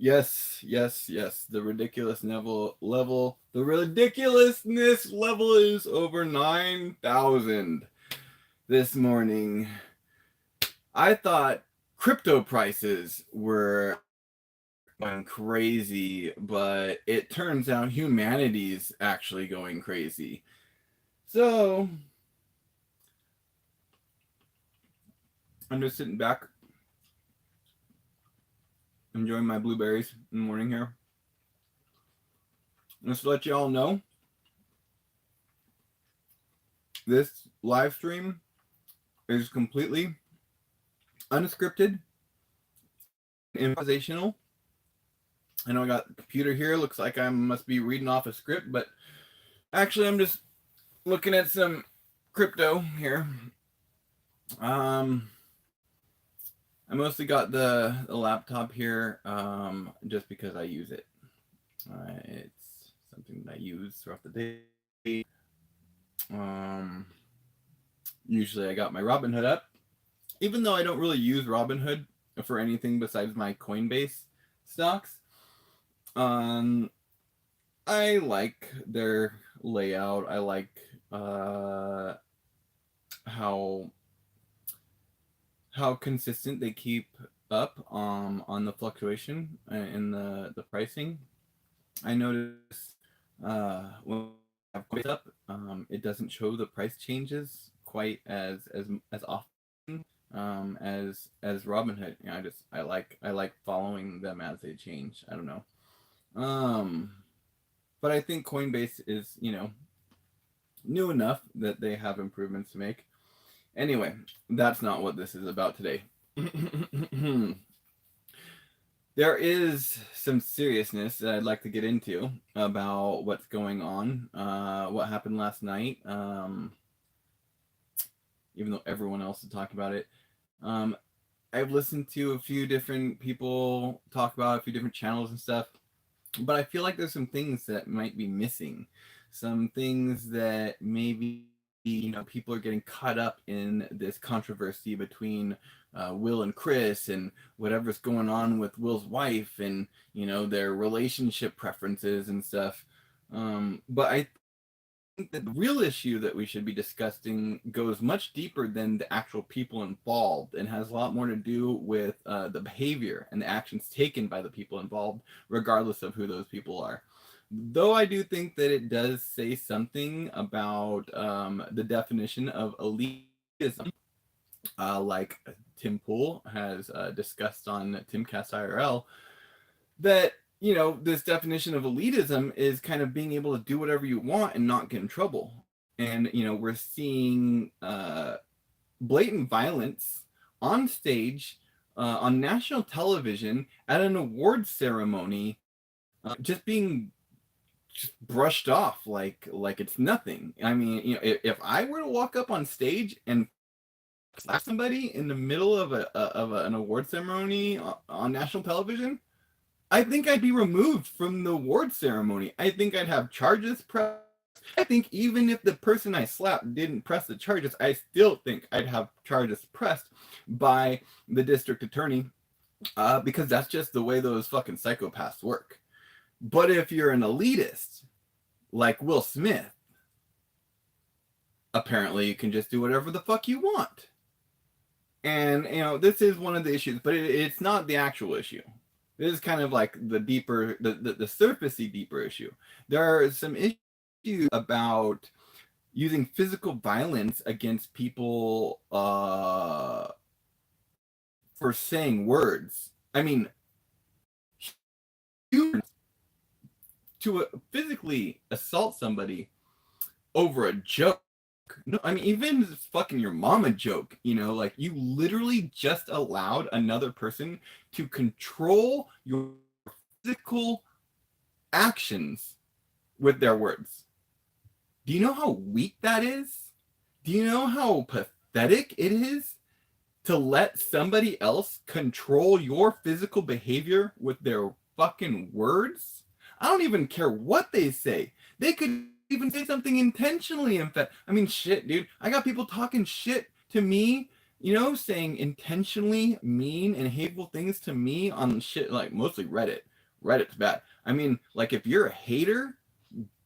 Yes. The the ridiculousness level is over 9,000 this morning. I thought crypto prices were going crazy, but it turns out humanity's actually going crazy. So I'm just sitting back, enjoying my blueberries in the morning here. Just to let you all know, this live stream is completely unscripted, improvisational. I know I got the computer here. Looks like I must be reading off a script, but actually, I'm just looking at some crypto here. Um, I mostly got the laptop here just because I use it. It's something that I use throughout the day. Um, Usually, I got my Robinhood up, even though I don't really use Robinhood for anything besides my Coinbase stocks. Um, I like their layout. I like how consistent they keep up on the fluctuation in the pricing. I notice when I have Coinbase up, it doesn't show the price changes quite as often as Robinhood. You know, I like following them as they change. I don't know. Um, but I think Coinbase is, new enough that they have improvements to make. Anyway, that's not what this is about today. There is some seriousness that I'd like to get into about what's going on, what happened last night. Even though everyone else is talking about it, um, I've listened to a few different people talk about a few different channels and stuff, but I feel like there's some things that might be missing, some things that maybe people are getting caught up in this controversy between Will and Chris and whatever's going on with Will's wife and their relationship preferences and stuff. But I think that the real issue that we should be discussing goes much deeper than the actual people involved and has a lot more to do with the behavior and the actions taken by the people involved, regardless of who those people are. Though I do think that it does say something about the definition of elitism, like Tim Pool has discussed on Timcast IRL, that this definition of elitism is kind of being able to do whatever you want and not get in trouble. And we're seeing blatant violence on stage, on national television, at an awards ceremony, just being just brushed off like it's nothing. I mean, if I were to walk up on stage and slap somebody in the middle of an award ceremony on national television, I think I'd be removed from the award ceremony. I think I'd have charges pressed. I think even if the person I slapped didn't press the charges, I still think I'd have charges pressed by the district attorney, because that's just the way those fucking psychopaths work. But if you're an elitist, like Will Smith, apparently you can just do whatever the fuck you want. And, this is one of the issues, but it's not the actual issue. This is kind of like the deeper, the surfacey deeper issue. There are some issues about using physical violence against people for saying words. I mean, to physically assault somebody over a joke. No, I mean, even if it's fucking your mama joke, like you literally just allowed another person to control your physical actions with their words. Do you know how weak that is? Do you know how pathetic it is to let somebody else control your physical behavior with their fucking words? I don't even care what they say. They could even say something intentionally. In fact, I mean, shit, dude. I got people talking shit to me, saying intentionally mean and hateful things to me on shit like mostly Reddit. Reddit's bad. I mean, like, if you're a hater,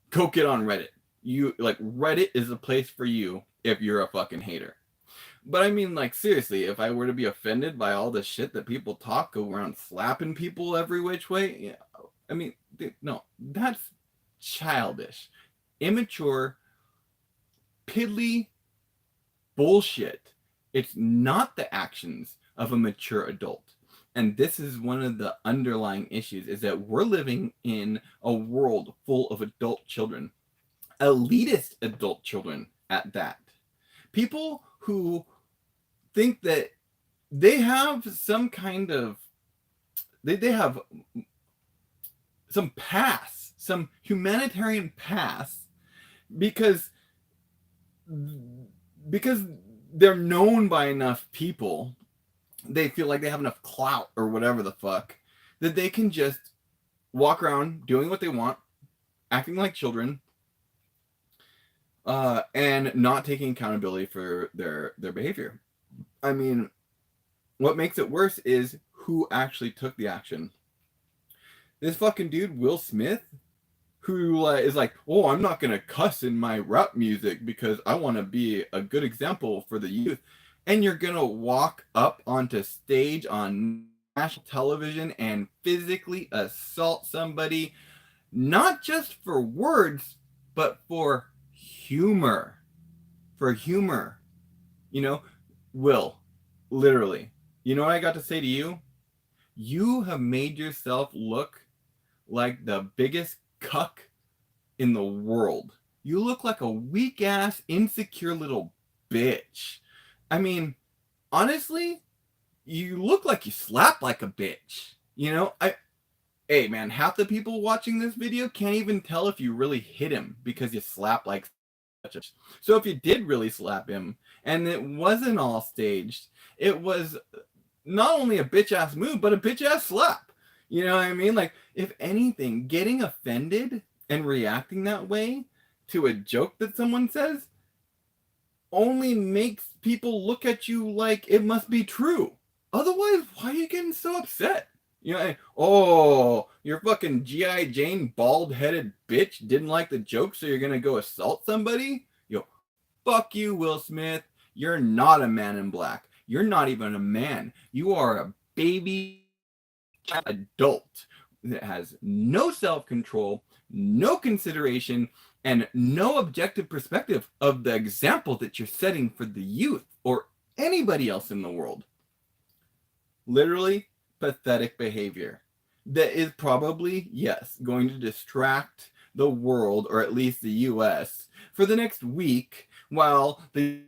go get on Reddit. You like, Reddit is a place for you if you're a fucking hater. But I mean, like, seriously, if I were to be offended by all the shit that people talk, go around slapping people every which way, yeah, I mean, no, that's childish, immature, piddly bullshit. It's not the actions of a mature adult. And this is one of the underlying issues, is that we're living in a world full of adult children, elitist adult children at that. People who think that they have some kind of they have some pass, some humanitarian pass, because because they're known by enough people, they feel like they have enough clout or whatever the fuck, that they can just walk around doing what they want, acting like children, and not taking accountability for their behavior. I mean, what makes it worse is who actually took the action. This fucking dude, Will Smith, who is like, oh, I'm not gonna cuss in my rap music because I want to be a good example for the youth. And you're gonna walk up onto stage on national television and physically assault somebody, not just for words, but for humor. For humor. You know, Will, literally. You know what I got to say to you? You have made yourself look like the biggest cuck in the world. You look like a weak ass, insecure little bitch. I mean, honestly, you look like you slap like a bitch. You know, hey man, half the people watching this video can't even tell if you really hit him because you slap like such a. So if you did really slap him and it wasn't all staged, it was not only a bitch ass move, but a bitch ass slap. You know what I mean? Like, if anything, getting offended and reacting that way to a joke that someone says only makes people look at you like it must be true. Otherwise, why are you getting so upset? You know, oh, your fucking G.I. Jane bald-headed bitch didn't like the joke, so you're gonna go assault somebody? Yo, fuck you, Will Smith. You're not a man in black. You're not even a man. You are a baby adult that has no self-control, no consideration, and no objective perspective of the example that you're setting for the youth or anybody else in the world. Literally pathetic behavior that is probably, yes, going to distract the world, or at least the US, for the next week while the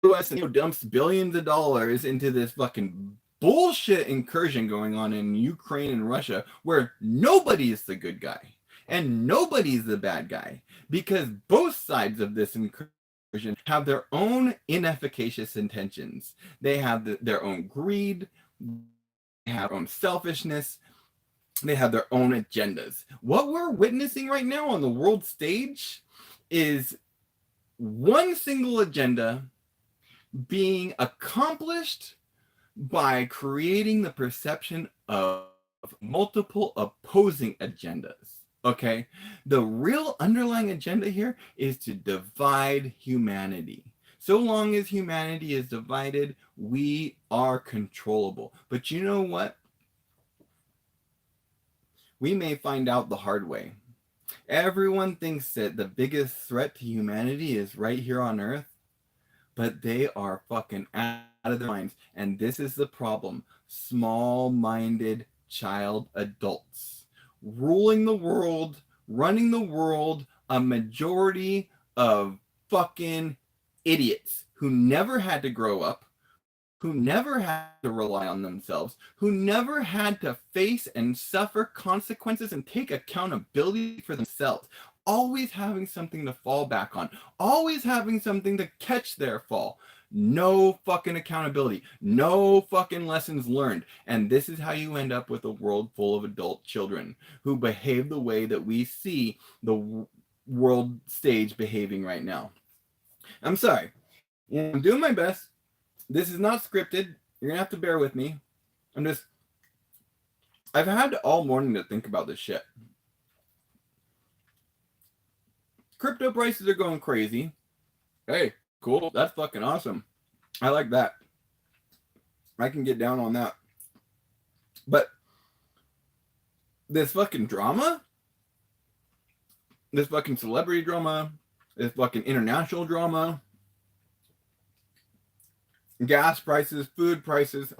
US dumps billions of dollars into this fucking bullshit incursion going on in Ukraine and Russia, where nobody is the good guy and nobody's the bad guy, because both sides of this incursion have their own inefficacious intentions. They have their own greed, they have their own selfishness, they have their own agendas. What we're witnessing right now on the world stage is one single agenda being accomplished by creating the perception of multiple opposing agendas. Okay? The real underlying agenda here is to divide humanity. So long as humanity is divided, we are controllable. But you know what? We may find out the hard way. Everyone thinks that the biggest threat to humanity is right here on Earth, but they are fucking out of their minds. And this is the problem. Small-minded child adults ruling the world, running the world, a majority of fucking idiots who never had to grow up, who never had to rely on themselves, who never had to face and suffer consequences and take accountability for themselves, always having something to fall back on, always having something to catch their fall. No fucking accountability, no fucking lessons learned. And this is how you end up with a world full of adult children who behave the way that we see the world stage behaving right now. I'm sorry. I'm doing my best. This is not scripted. You're gonna have to bear with me. I'm just I've had all morning to think about this shit. Crypto prices are going crazy. Hey, cool. That's fucking awesome. I like that. I can get down on that. But this fucking drama, this fucking celebrity drama, this fucking international drama, gas prices, food prices,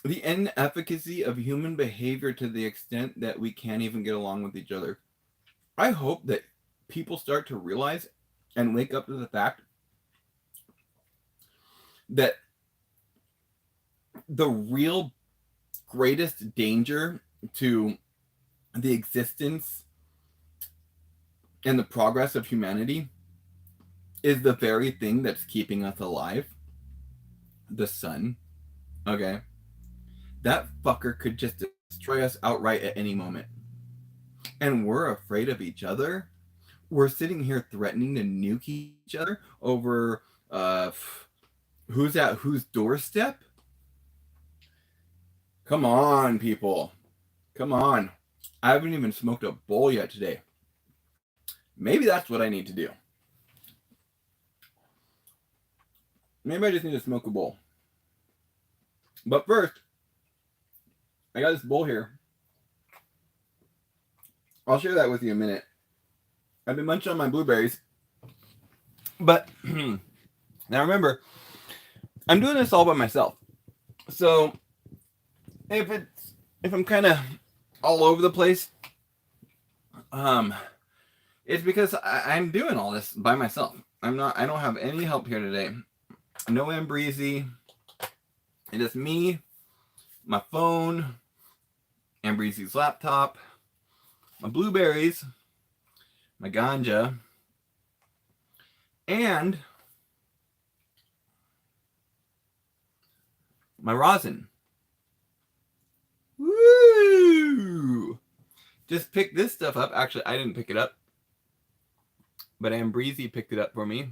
the inefficacy of human behavior to the extent that we can't even get along with each other. I hope that people start to realize and wake up to the fact that the real greatest danger to the existence and the progress of humanity is the very thing that's keeping us alive. The sun. Okay. That fucker could just destroy us outright at any moment. And we're afraid of each other. We're sitting here threatening to nuke each other over who's at whose doorstep. Come on, people. Come on. I haven't even smoked a bowl yet today. Maybe that's what I need to do. Maybe I just need to smoke a bowl. But first, I got this bowl here. I'll share that with you in a minute. I've been munching on my blueberries. But now remember, I'm doing this all by myself. So if I'm kind of all over the place, it's because I'm doing all this by myself. I don't have any help here today. No Ambreezy. It is me, my phone, Ambreezy's laptop, my blueberries, my ganja, and my rosin. Woo! Just pick this stuff up. Actually, I didn't pick it up, but Ambreezy picked it up for me.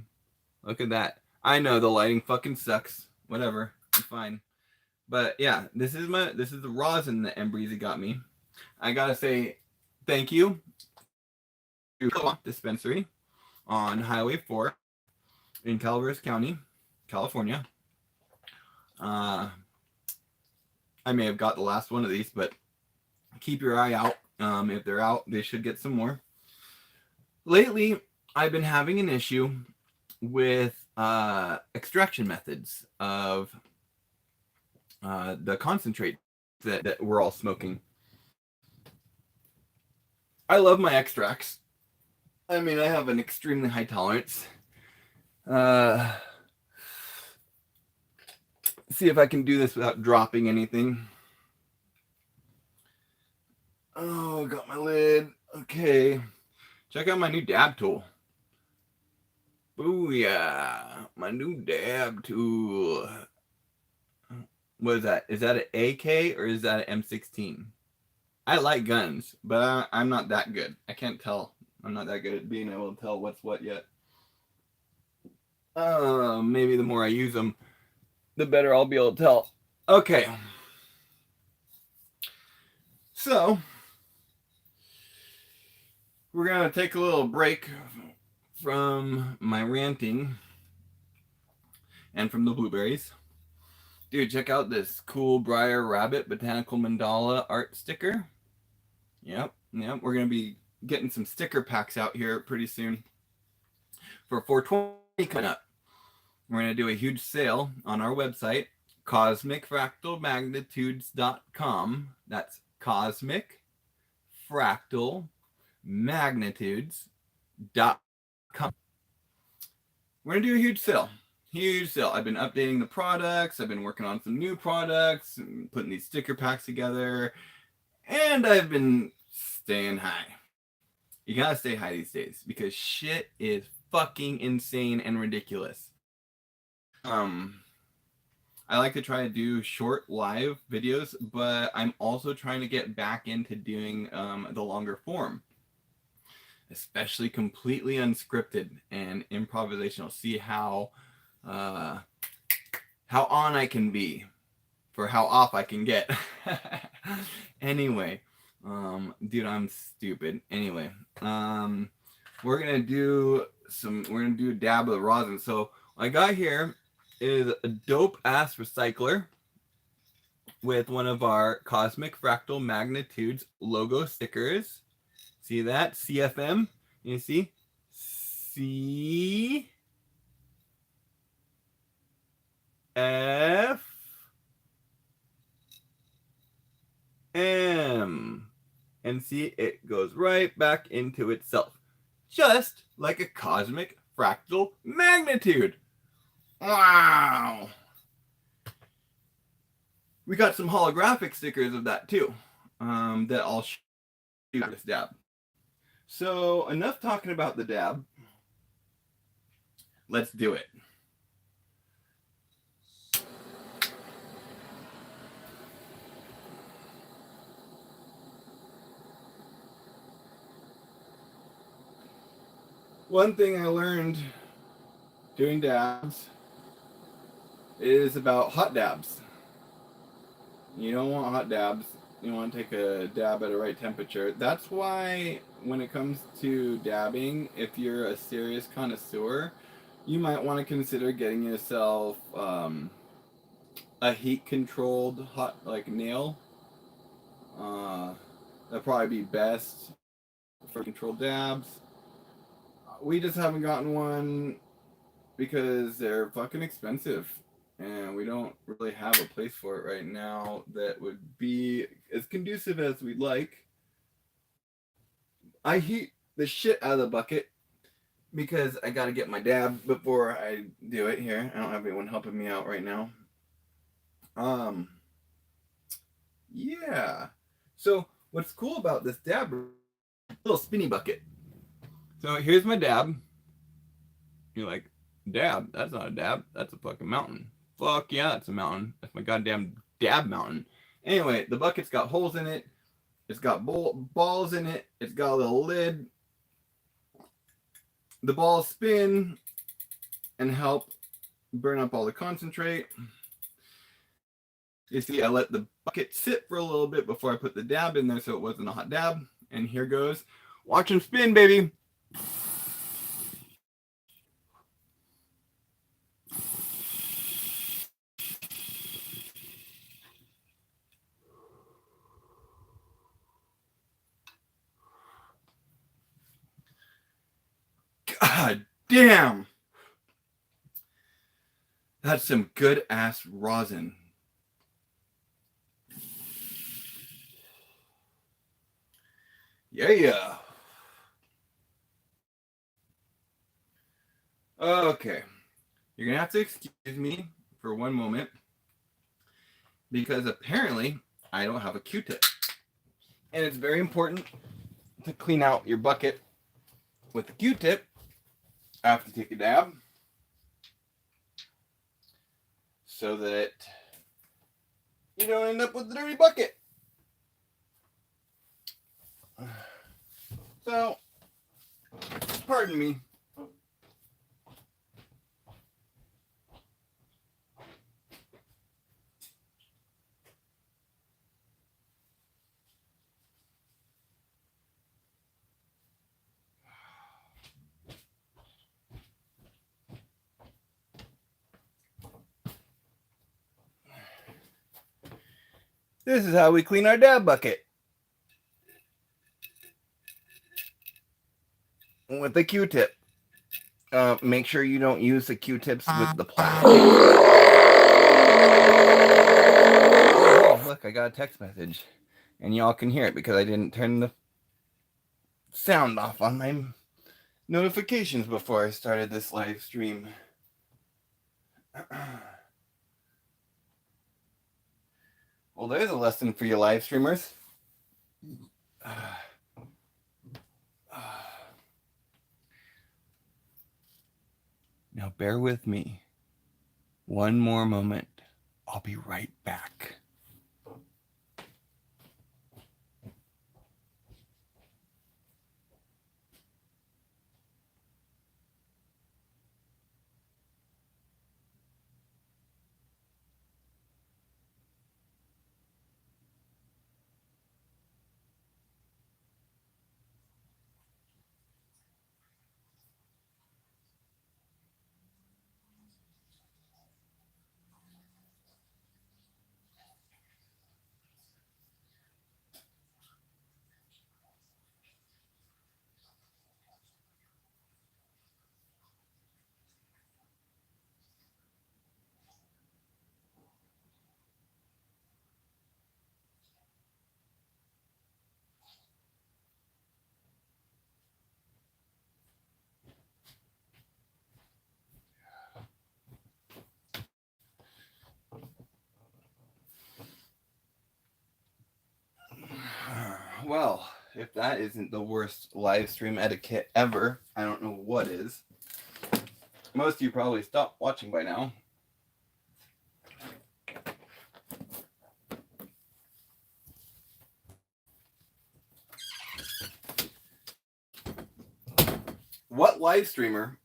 Look at that. I know the lighting fucking sucks. Whatever, it's fine. But yeah, this is the rosin that Ambreezy got me. I gotta say thank you to dispensary on Highway 4 in Calaveras County, California. I may have got the last one of these, but keep your eye out. If they're out, they should get some more. Lately, I've been having an issue with extraction methods of the concentrate that we're all smoking. I love my extracts. I mean, I have an extremely high tolerance. See if I can do this without dropping anything. Oh, got my lid. Okay. Check out my new dab tool. Booyah. My new dab tool. What is that? Is that an AK or is that an M16? I like guns, but I'm not that good. I can't tell. I'm not that good at being able to tell what's what yet. Maybe the more I use them, the better I'll be able to tell. Okay. So, we're going to take a little break from my ranting and from the blueberries. Dude, check out this cool Briar Rabbit Botanical Mandala art sticker. Yep. We're going to be getting some sticker packs out here pretty soon for 420 coming up. We're going to do a huge sale on our website, cosmicfractalmagnitudes.com. That's cosmicfractalmagnitudes.com. We're going to do a huge sale. Huge sale. I've been updating the products. I've been working on some new products, putting these sticker packs together, and I've been staying high. You gotta stay high these days because shit is fucking insane and ridiculous. I like to try to do short live videos, but I'm also trying to get back into doing the longer form, especially completely unscripted and improvisational. See how on I can be for how off I can get. Anyway, dude, I'm stupid. Anyway, we're gonna do a dab of rosin. So what I got here is a dope ass recycler with one of our Cosmic Fractal Magnitudes logo stickers. See that? CFM. You see? CFM. And see, it goes right back into itself. Just like a cosmic fractal magnitude. Wow. We got some holographic stickers of that too, that I'll show you this dab. So enough talking about the dab. Let's do it. One thing I learned doing dabs is about hot dabs. You don't want hot dabs. You want to take a dab at a right temperature. That's why when it comes to dabbing, if you're a serious connoisseur, you might want to consider getting yourself a heat-controlled hot nail. That'd probably be best for controlled dabs. We just haven't gotten one because they're fucking expensive, and we don't really have a place for it right now that would be as conducive as we'd like. I heat the shit out of the bucket because I gotta get my dab before I do it here. I don't have anyone helping me out right now. Yeah. So what's cool about this dab, little spinny bucket. So here's my dab. You're like, dab? That's not a dab. That's a fucking mountain. Fuck yeah, that's a mountain. That's my goddamn dab mountain. Anyway, the bucket's got holes in it. It's got balls in it. It's got a little lid. The balls spin and help burn up all the concentrate. You see, I let the bucket sit for a little bit before I put the dab in there so it wasn't a hot dab. And here goes. Watch him spin, baby. God damn. That's some good ass rosin. Yeah. Okay. You're going to have to excuse me for one moment because apparently I don't have a Q-tip. And it's very important to clean out your bucket with the Q-tip after you take a dab so that you don't end up with a dirty bucket. So, pardon me. This is how we clean our dab bucket. With the Q-tip. Make sure you don't use the Q-tips with the plastic. Oh, look, I got a text message. And y'all can hear it because I didn't turn the sound off on my notifications before I started this live stream. Well, there's a lesson for you live streamers. Now bear with me. One more moment. I'll be right back. Well, if that isn't the worst live stream etiquette ever, I don't know what is. Most of you probably stopped watching by now. What live streamer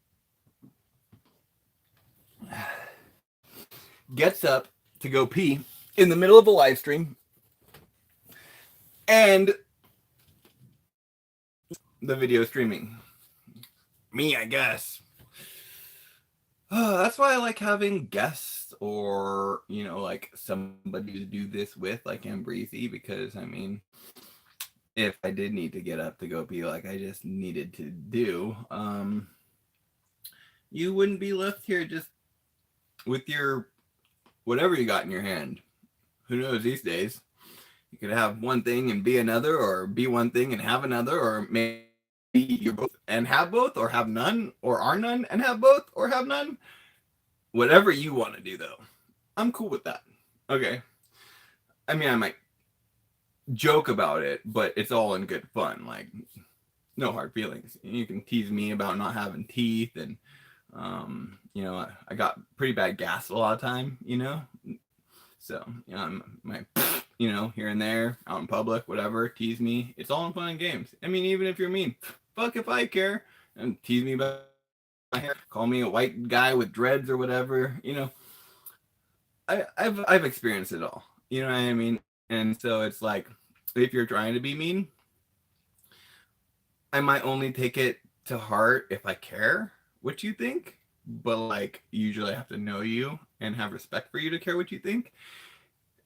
gets up to go pee in the middle of a live stream and the video streaming? Me, I guess. That's why I like having guests or, like somebody to do this with, like Ambreezy, because I mean, if I did need to get up to go pee like I just needed to do, you wouldn't be left here just with your whatever you got in your hand. Who knows these days? You could have one thing and be another, or be one thing and have another, or maybe you're both and have both, or have none, or are none and have both, or have none. Whatever you want to do, though, I'm cool with that. Okay. I mean, I might joke about it, but it's all in good fun. Like, no hard feelings. You can tease me about not having teeth, and I got pretty bad gas a lot of time, So, I'm my, here and there, out in public, whatever, tease me. It's all in fun and games. I mean, even if you're mean, fuck if I care. And tease me about my hair, call me a white guy with dreads or whatever, I've experienced it all. You know what I mean? And so it's like, if you're trying to be mean, I might only take it to heart if I care what you think, but like usually I have to know you and have respect for you to care what you think.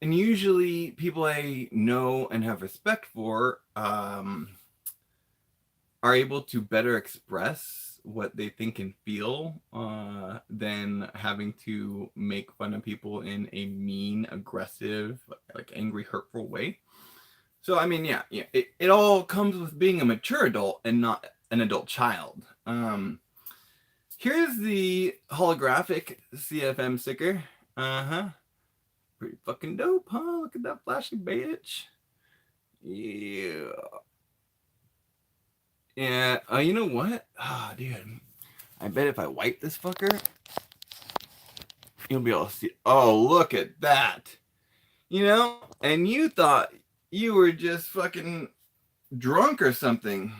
And usually people I know and have respect for are able to better express what they think and feel than having to make fun of people in a mean, aggressive, like angry, hurtful way. So I mean, yeah, it all comes with being a mature adult and not an adult child. Here's the holographic CFM sticker. Pretty fucking dope, huh? Look at that flashy bitch. Yeah. Yeah. You know what? Oh, dude. I bet if I wipe this fucker, you'll be able to see. Oh, look at that. And you thought you were just fucking drunk or something.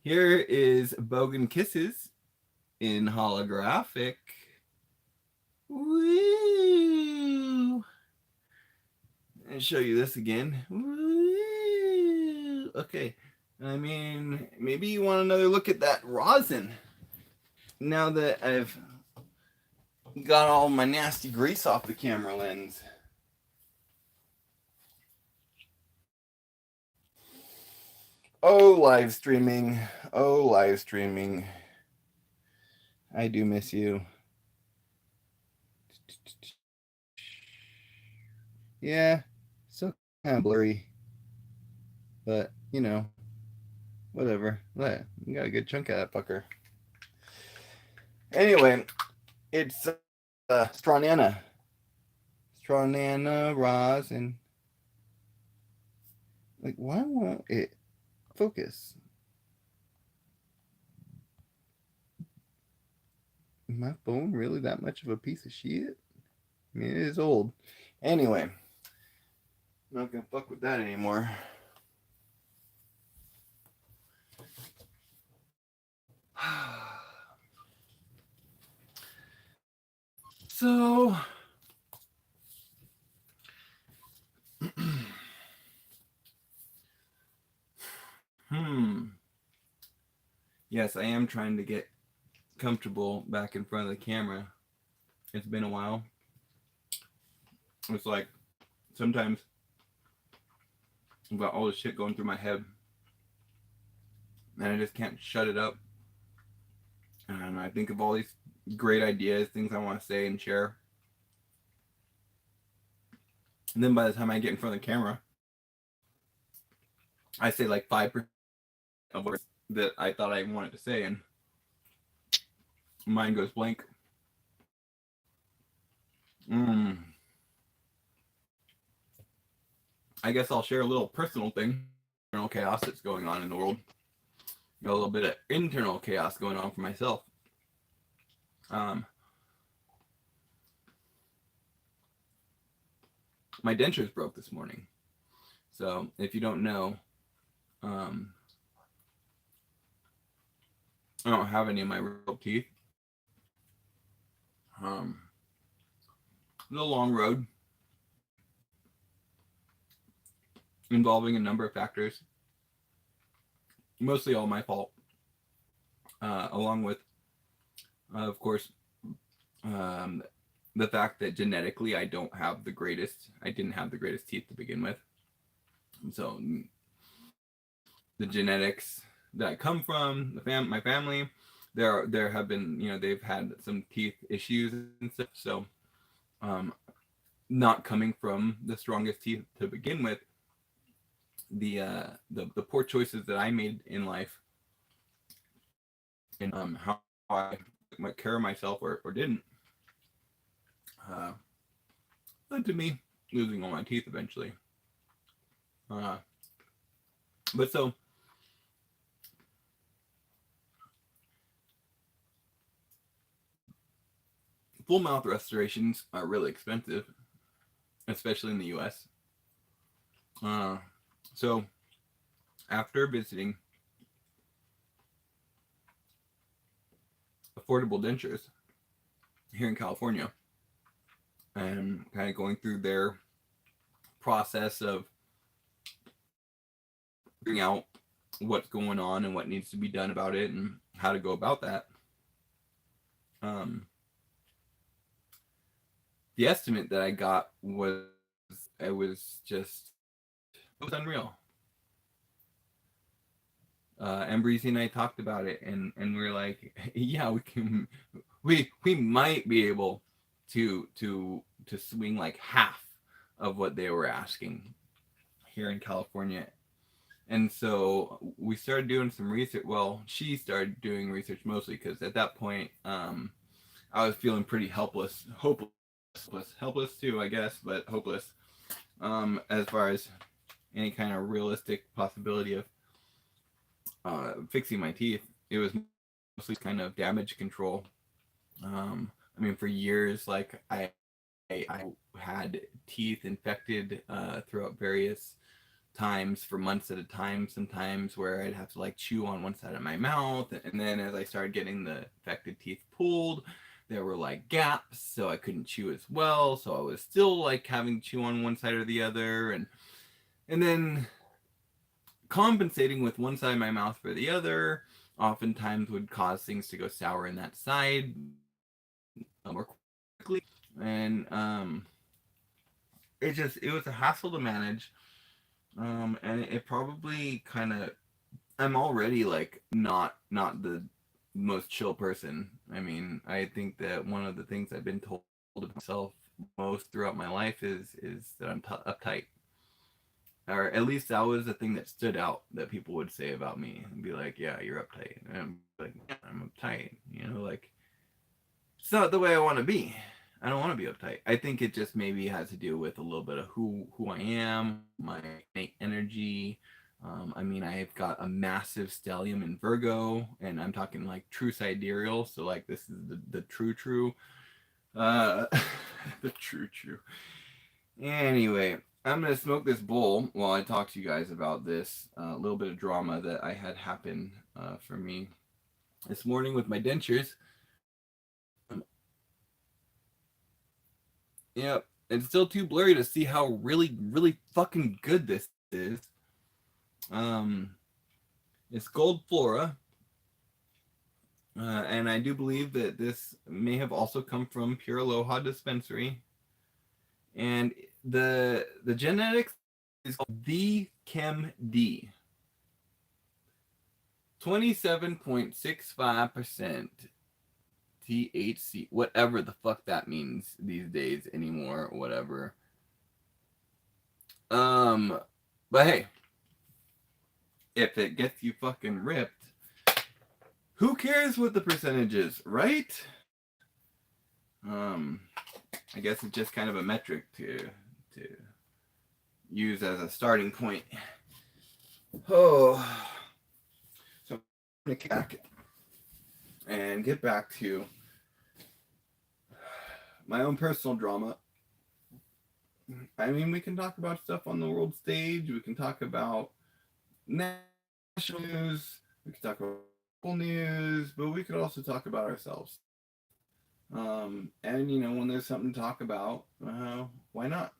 Here is Bogan Kisses in holographic. Woo! And show you this again. Woo! Okay. I mean, maybe you want another look at that rosin. Now that I've got all my nasty grease off the camera lens. Oh, live streaming. Oh, live streaming. I do miss you. Yeah, still kind of blurry. But, whatever. You got a good chunk of that fucker. Anyway, it's Stronana. Stronana rosin. Like, why won't it focus? Is my phone really that much of a piece of shit? I mean, it is old. Anyway, I'm not gonna fuck with that anymore. So, yes, I am trying to get comfortable back in front of the camera. It's been a while. It's like sometimes I've got all this shit going through my head and I just can't shut it up. And I think of all these great ideas, things I want to say and share. And then by the time I get in front of the camera, I say like 5% of words that I thought I wanted to say, and mine goes blank. I guess I'll share a little personal thing, internal chaos that's going on in the world. Got a little bit of internal chaos going on for myself. Um, my dentures broke this morning. So if you don't know, um, I don't have any of my real teeth. Um, it's a long road involving a number of factors, mostly all my fault, along with, of course, um, the fact that genetically I didn't have the greatest teeth to begin with. So the genetics that I come from, my family, there have been, they've had some teeth issues and stuff. So, um, not coming from the strongest teeth to begin with, the poor choices that I made in life, and how I took care of myself or didn't, uh, led to me losing all my teeth eventually. But so full mouth restorations are really expensive, especially in the U.S. So after visiting affordable dentures here in California and kind of going through their process of figuring out what's going on and what needs to be done about it and how to go about that, the estimate that I got was it was unreal. And Breezy and I talked about it, and we were like, yeah, we might be able to swing like half of what they were asking here in California. And so we started doing some research. Well, she started doing research mostly because at that point, I was feeling pretty helpless too, I guess, but hopeless, as far as any kind of realistic possibility of fixing my teeth. It was mostly kind of damage control. I mean, for years, like I had teeth infected throughout various times for months at a time. Sometimes where I'd have to like chew on one side of my mouth, and then as I started getting the infected teeth pulled, there were like gaps, so I couldn't chew as well. So I was still like having to chew on one side or the other, and then compensating with one side of my mouth for the other oftentimes would cause things to go sour in that side more quickly. And it was a hassle to manage. And it probably kind of, I'm already like not the most chill person. I mean, I think that one of the things I've been told about myself most throughout my life is that I'm uptight, or at least that was the thing that stood out that people would say about me and be like, yeah, you're uptight. And I'm like, yeah, I'm uptight. Like, it's not the way I want to be. I don't want to be uptight. I think it just maybe has to do with a little bit of who I am, my innate energy. I mean, I've got a massive stellium in Virgo, and I'm talking like true sidereal. So like this is the true. Uh, the true. Anyway, I'm gonna smoke this bowl while I talk to you guys about this little bit of drama that I had happen for me this morning with my dentures. Yep, it's still too blurry to see how really fucking good this is. Um, it's Gold Flora, and I do believe that this may have also come from Pure Aloha Dispensary. And the genetics is called the Chem D. 27.65% THC, whatever the fuck that means these days anymore, whatever. But hey, if it gets you fucking ripped, who cares what the percentage is, right? I guess it's just kind of a metric to use as a starting point. Oh, so I'm gonna kick back and get back to my own personal drama. I mean, we can talk about stuff on the world stage. We can talk about national news. We can talk about local news, but we could also talk about ourselves. And when there's something to talk about, why not?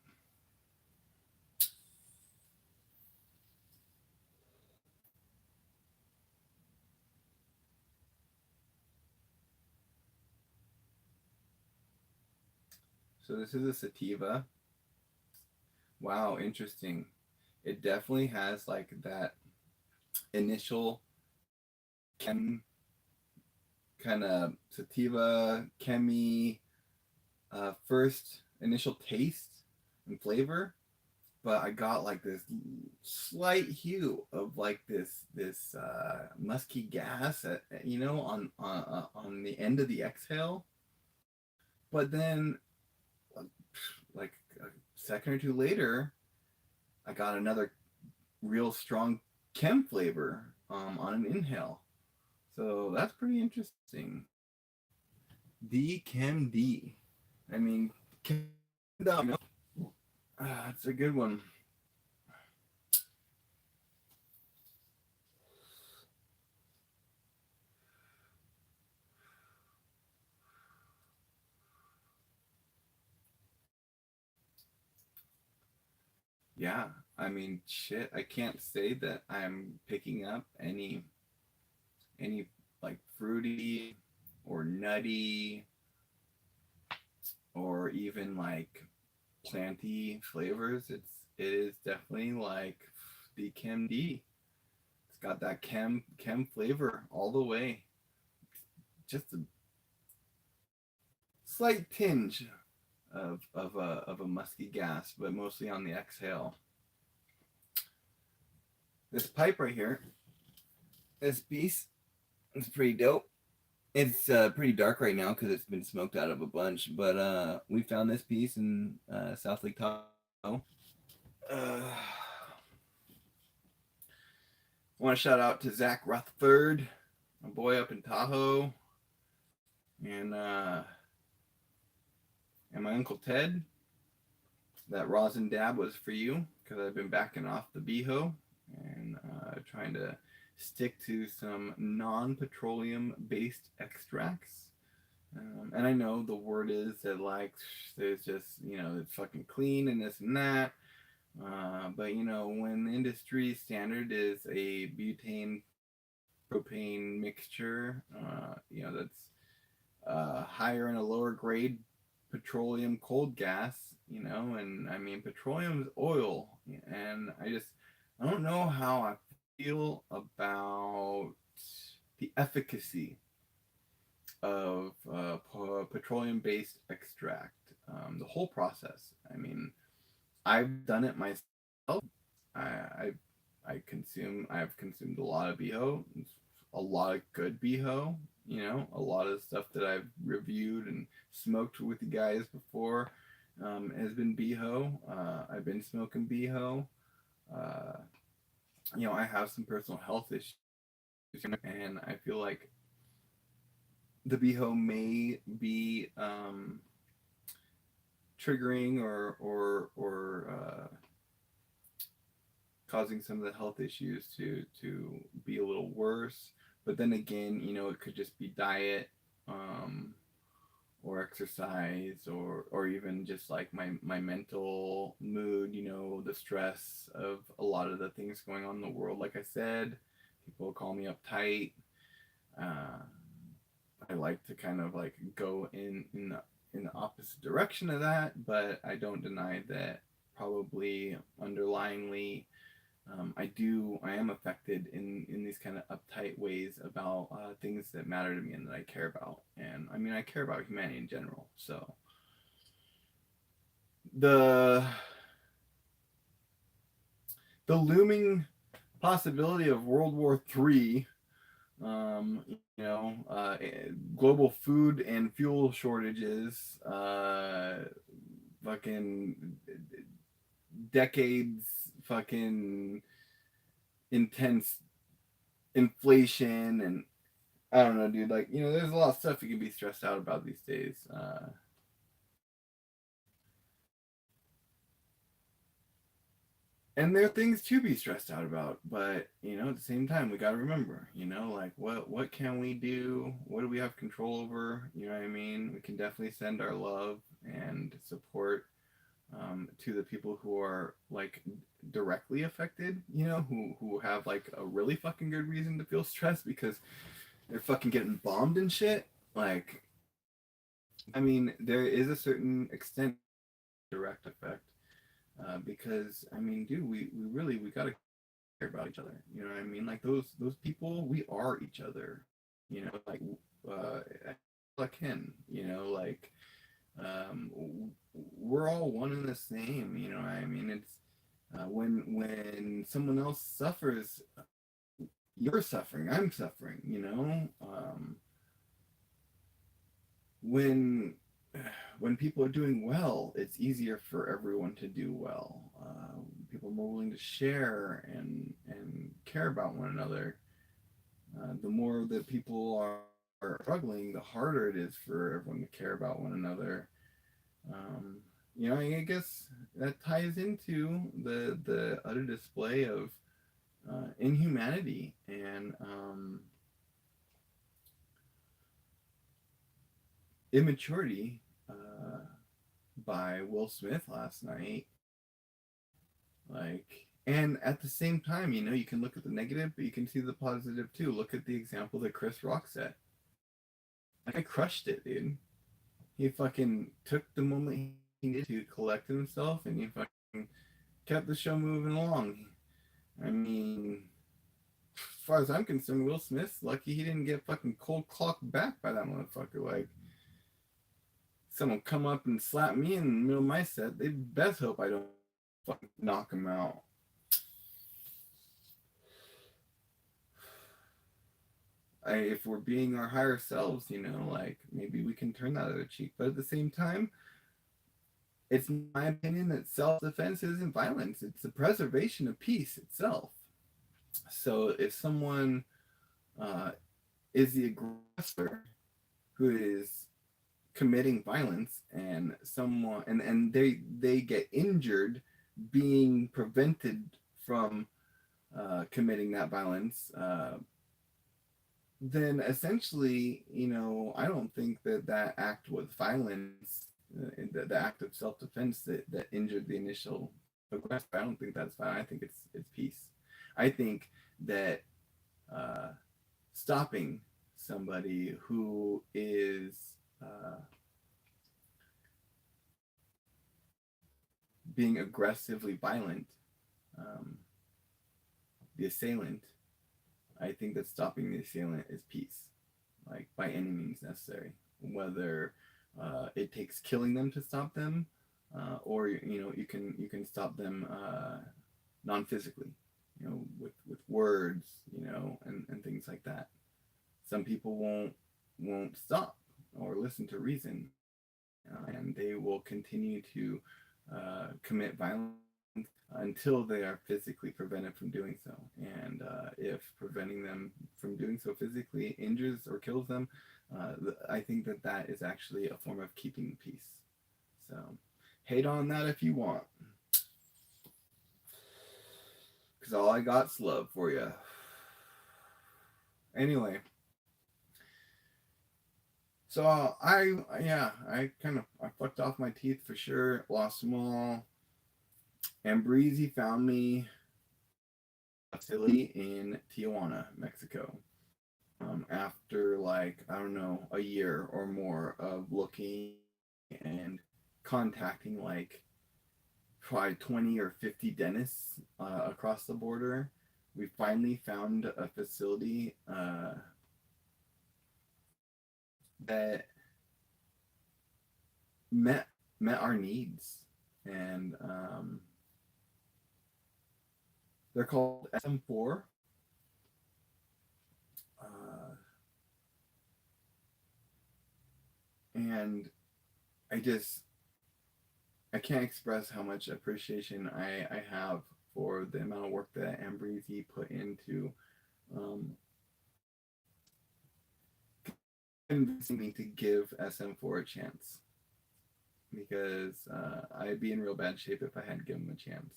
So this is a sativa. Wow, interesting. It definitely has like that initial chem kind of sativa chemi first initial taste and flavor, but I got like this slight hue of like this musky gas on the end of the exhale, but then like a second or two later, I got another real strong chem flavor on an inhale. So that's pretty interesting. D Chem D. I mean, Chem, that's a good one. Yeah, I mean, shit. I can't say that I'm picking up any like fruity or nutty or even like planty flavors. It is definitely like the Chem D. It's got that chem flavor all the way. Just a slight tinge of a musky gas, but mostly on the exhale. This pipe right here, this piece, is pretty dope. It's pretty dark right now because it's been smoked out of a bunch, but we found this piece in South Lake Tahoe. I want to shout out to Zach Rutherford, my boy up in Tahoe, and my uncle Ted. That rosin dab was for you because I've been backing off the BHO and trying to stick to some non-petroleum based extracts. And I know the word is that like there's just it's fucking clean and this and that. But when the industry standard is a butane propane mixture, that's higher and a lower grade petroleum cold gas, and I mean petroleum is oil, and I don't know how I feel about the efficacy of petroleum based extract, the whole process. I mean, I've done it myself. I I, I've consumed a lot of BHO, a lot of good BHO. A lot of stuff that I've reviewed and smoked with the guys before has been BHO. I've been smoking BHO. Uh, I have some personal health issues, and I feel like the BHO may be triggering or causing some of the health issues to be a little worse. But then again, it could just be diet, or exercise, or even just like my mental mood. The stress of a lot of the things going on in the world. Like I said, people call me uptight. Uh, I like to kind of like go in the opposite direction of that, but I don't deny that probably underlyingly I am affected in these kind of uptight ways about things that matter to me and that I care about. And I mean, I care about humanity in general. So the the looming possibility of World War III, global food and fuel shortages, fucking decades fucking intense inflation, and I don't know, dude. Like, there's a lot of stuff you can be stressed out about these days. And there are things to be stressed out about, but at the same time, we got to remember, like what can we do? What do we have control over? You know what I mean? We can definitely send our love and support to the people who are like directly affected, who have like a really fucking good reason to feel stressed because they're fucking getting bombed and shit. Like, I mean, there is a certain extent direct effect, because I mean, dude, we really we gotta care about each other. You know what I mean? Like those people, we are each other. Like uh, like him. Like um, we're all one and the same. You know what I mean? It's when someone else suffers, you're suffering. I'm suffering. When when people are doing well, it's easier for everyone to do well. People are more willing to share and care about one another. The more that people are struggling, the harder it is for everyone to care about one another. Um, I guess that ties into the utter display of inhumanity and immaturity by Will Smith last night. Like, and at the same time, you can look at the negative, but you can see the positive too. Look at the example that Chris Rock set. Like, I crushed it, dude. He fucking took the moment he needed to collect himself, and he fucking kept the show moving along. I mean, as far as I'm concerned, Will Smith's lucky he didn't get fucking cold clocked back by that motherfucker. Like, someone come up and slap me in the middle of my set, they best hope I don't fucking knock him out. If we're being our higher selves, like maybe we can turn that other cheek. But at the same time, it's my opinion that self-defense isn't violence. It's the preservation of peace itself. So if someone uh, is the aggressor who is committing violence, and they get injured being prevented from committing that violence, then essentially, I don't think that act was violence, the act of self-defense that injured the initial aggressor. I don't think that's violent. I think it's peace. I think that uh, stopping somebody who is being aggressively violent, um, the assailant, I think that stopping the assailant is peace, like by any means necessary. Whether it takes killing them to stop them, or you can stop them non-physically, with words, and things like that. Some people won't stop or listen to reason, and they will continue to commit violence until they are physically prevented from doing so. And if preventing them from doing so physically injures or kills them, I think that is actually a form of keeping the peace. So, hate on that if you want, because all I got's love for you. Anyway, so I fucked off my teeth for sure, lost them all, and Breezy found me a facility in Tijuana, Mexico. After like I don't know a year or more of looking and contacting like probably 20 or 50 dentists across the border, we finally found a facility that met met our needs, and they're called SM4. Uh, and I just I can't express how much appreciation I have for the amount of work that Ambreezy put into um, convincing me to give SM4 a chance, because I'd be in real bad shape if I hadn't given him a chance.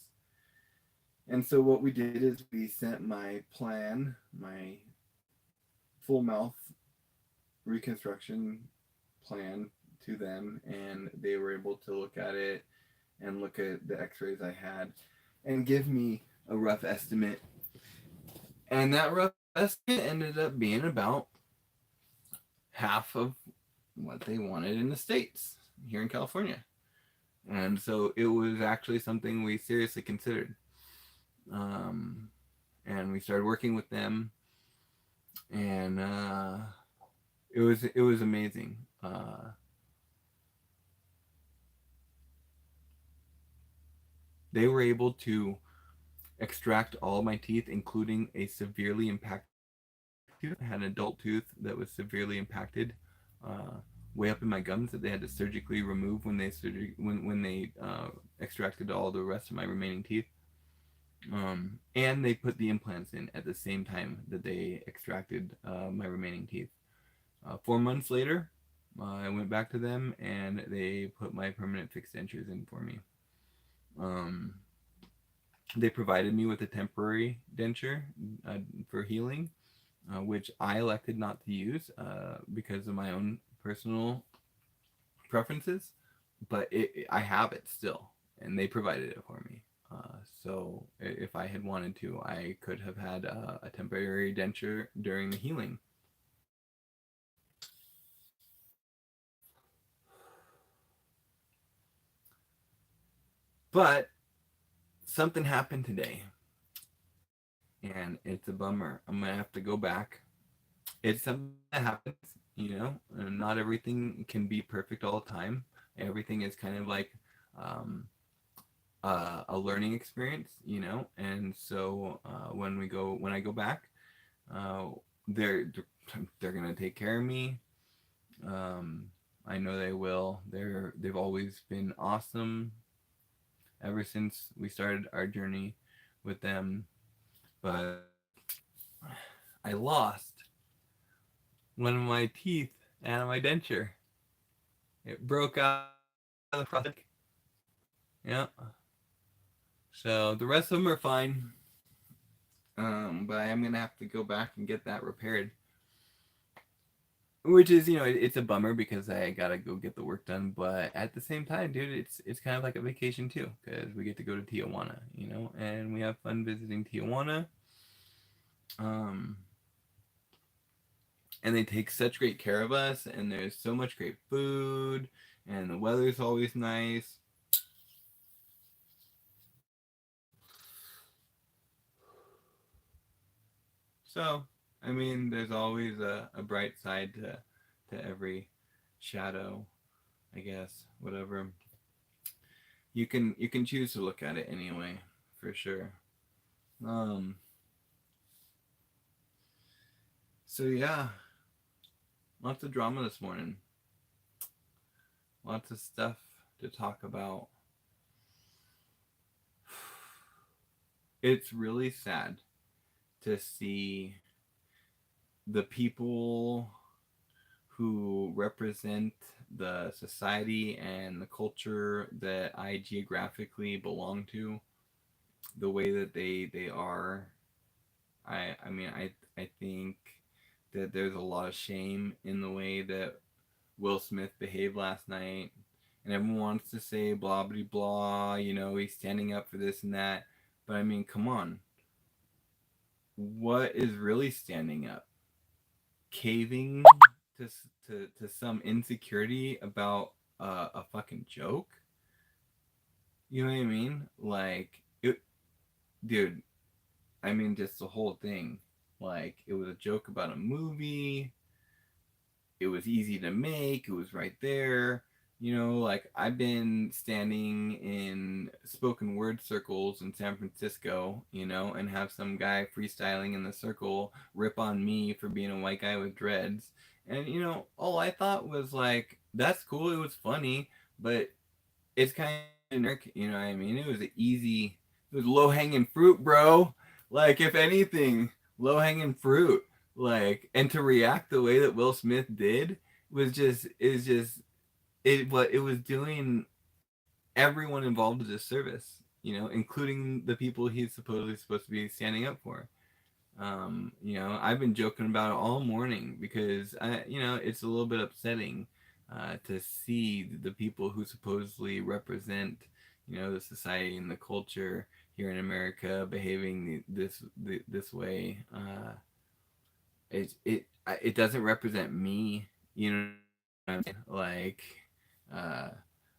And so what we did is we sent my plan, my full mouth reconstruction plan, to them, and they were able to look at it and look at the x-rays I had and give me a rough estimate. And that rough estimate ended up being about half of what they wanted in the States here in California. And so it was actually something we seriously considered. Um, and we started working with them, and it was amazing. They were able to extract all my teeth, including a severely impacted tooth. I had an adult tooth that was severely impacted, uh, way up in my gums, that they had to surgically remove when they extracted all the rest of my remaining teeth. And they put the implants in at the same time that they extracted my remaining teeth. 4 months later, I went back to them and they put my permanent fixed dentures in for me. Um, they provided me with a temporary denture uh, for healing, which I elected not to use because of my own personal preferences, but I have it still, and they provided it for me. So if I had wanted to, I could have had a temporary denture during the healing. But something happened today, and it's a bummer. I'm gonna have to go back. It's something that happens, and not everything can be perfect all the time. Everything is kind of like um, a learning experience, And so when I go back, uh, they're they're gonna take care of me. Um, I know they will. They've always been awesome ever since we started our journey with them. But I lost one of my teeth out of my denture. It broke out of the prosthetic. Yeah. So the rest of them are fine. But I am gonna have to go back and get that repaired. Which is, it's a bummer because I gotta go get the work done. But at the same time, dude, it's kind of like a vacation too, because we get to go to Tijuana, and we have fun visiting Tijuana. Um, and they take such great care of us, and there's so much great food, and the weather's always nice. So, I mean, there's always a bright side to every shadow, I guess. Whatever. You can choose to look at it anyway, for sure. Um so yeah, lots of drama this morning. Lots of stuff to talk about. It's really sad to see the people who represent the society and the culture that I geographically belong to, the way that they are. I mean, I think that there's a lot of shame in the way that Will Smith behaved last night, and everyone wants to say blah blah blah. He's standing up for this and that. But I mean, come on, what is really standing up? Caving to to some insecurity about a fucking joke? You know what I mean? Like it, dude. I mean, just the whole thing. Like it was a joke about a movie. It was easy to make. It was right there. Like I've been standing in spoken word circles in San Francisco, and have some guy freestyling in the circle rip on me for being a white guy with dreads. And, all I thought was like, that's cool. It was funny, but it's kind generic, you know what I mean? It was low hanging fruit, bro. Like, if anything, low hanging fruit. Like, and to react the way that Will Smith did is just, what it was doing everyone involved a disservice, you know, including the people he's supposedly supposed to be standing up for. You know, I've been joking about it all morning because it's a little bit upsetting to see the people who supposedly represent, you know, the society and the culture here in America behaving this way. It doesn't represent me, you know. Like, uh,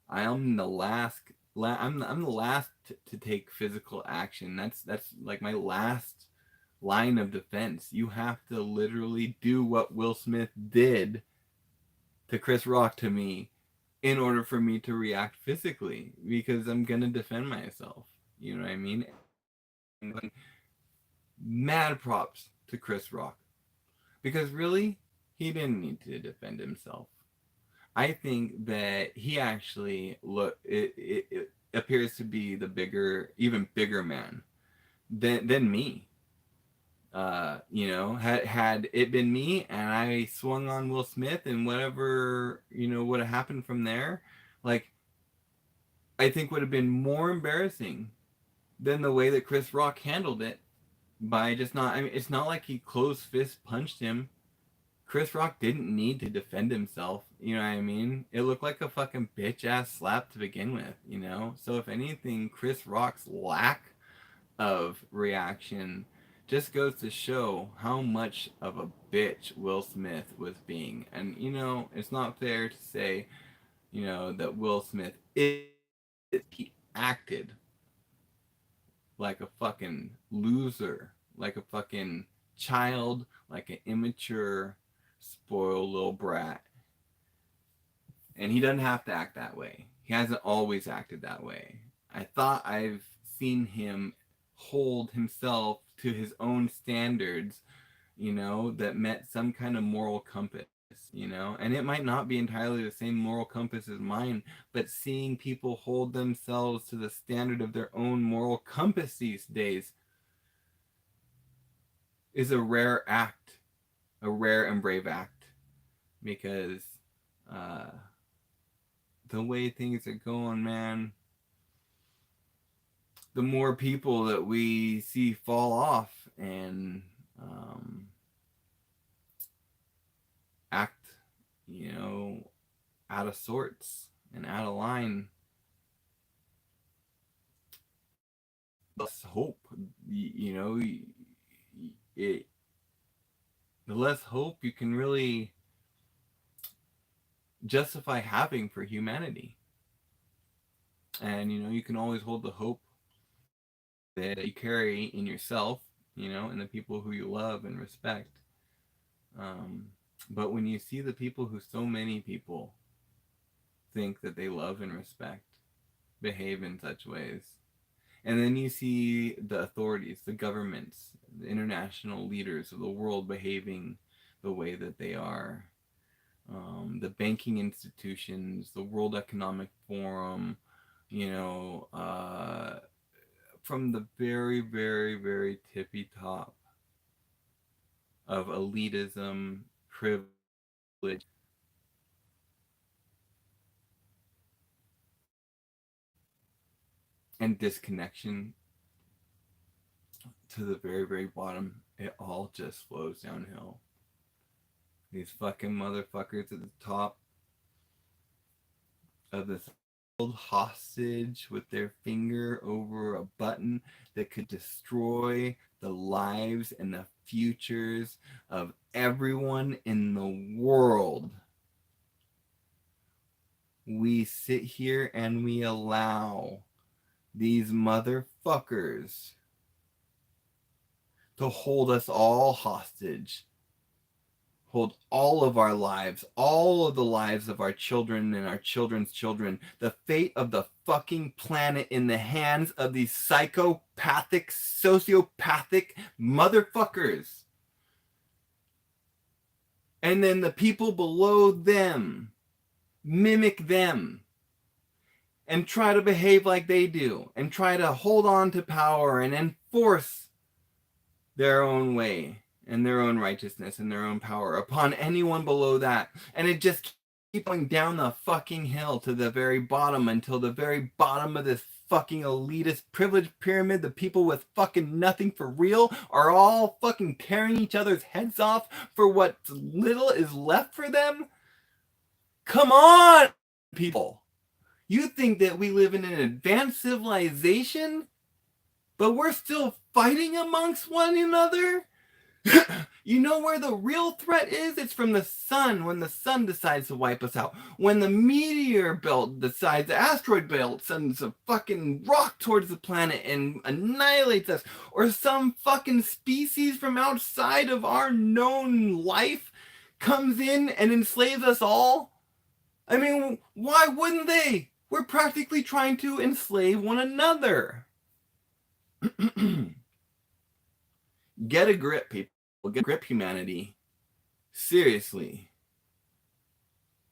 I am the last. I'm the last to take physical action. That's like my last line of defense. You have to literally do what Will Smith did to Chris Rock to me in order for me to react physically because I'm gonna defend myself. You know what I mean? Mad props to Chris Rock because really he didn't need to defend himself. I think that he actually it appears to be the even bigger man than me. You know, had it been me and I swung on Will Smith and whatever, you know, would have happened from there, like, I think would have been more embarrassing than the way that Chris Rock handled it by just not. I mean, it's not like he closed fist punched him. Chris Rock didn't need to defend himself. You know what I mean? It looked like a fucking bitch ass slap to begin with. You know. So if anything, Chris Rock's lack of reaction just goes to show how much of a bitch Will Smith was being. And, you know, it's not fair to say, you know, that Will Smith he acted like a fucking loser, like a fucking child, like an immature, spoiled little brat. And he doesn't have to act that way. He hasn't always acted that way. I thought I've seen him hold himself to his own standards, you know, that met some kind of moral compass, you know, and it might not be entirely the same moral compass as mine, but seeing people hold themselves to the standard of their own moral compass these days is a rare act, a rare and brave act, because uh, the way things are going, man, the more people that we see fall off and um, act, you know, out of sorts and out of line, less hope, you know, it, the less hope you can really justify having for humanity. And, you know, you can always hold the hope that you carry in yourself, you know, and the people who you love and respect. Um, but when you see the people who so many people think that they love and respect behave in such ways, and then you see the authorities, the governments, the international leaders of the world behaving the way that they are, the banking institutions, the World Economic Forum, you know, from the very, very, very tippy top of elitism, privilege, and disconnection to the very, very bottom, it all just flows downhill. These fucking motherfuckers at the top of this old hostage with their finger over a button that could destroy the lives and the futures of everyone in the world. We sit here and we allow these motherfuckers to hold us all hostage, hold all of our lives, all of the lives of our children and our children's children, the fate of the fucking planet in the hands of these psychopathic, sociopathic motherfuckers. And then the people below them mimic them. and try to behave like they do and try to hold on to power and enforce their own way and their own righteousness and their own power upon anyone below that. And it just keeps going down the fucking hill to the very bottom, until the very bottom of this fucking elitist privilege pyramid, the people with fucking nothing for real are all fucking tearing each other's heads off for what little is left for them. Come on, people. You think that we live in an advanced civilization, but we're still fighting amongst one another? You know where the real threat is? It's from the sun, when the sun decides to wipe us out. When the meteor belt decides, the asteroid belt sends a fucking rock towards the planet and annihilates us. Or some fucking species from outside of our known life comes in and enslaves us all. I mean, why wouldn't they? We're practically trying to enslave one another. Get a grip, people. Get a grip, humanity. Seriously.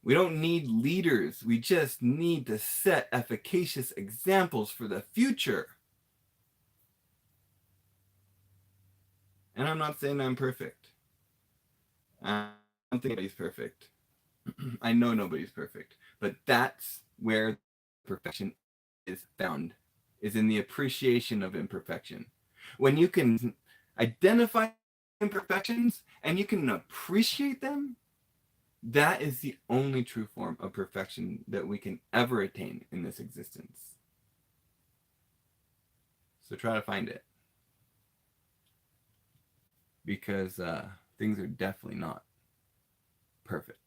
We don't need leaders. We just need to set efficacious examples for the future. And I'm not saying I'm perfect. I don't think anybody's perfect. I know nobody's perfect. But that's where perfection is found, is in the appreciation of imperfection. When you can identify imperfections and you can appreciate them, that is the only true form of perfection that we can ever attain in this existence. So try to find it. Because things are definitely not perfect.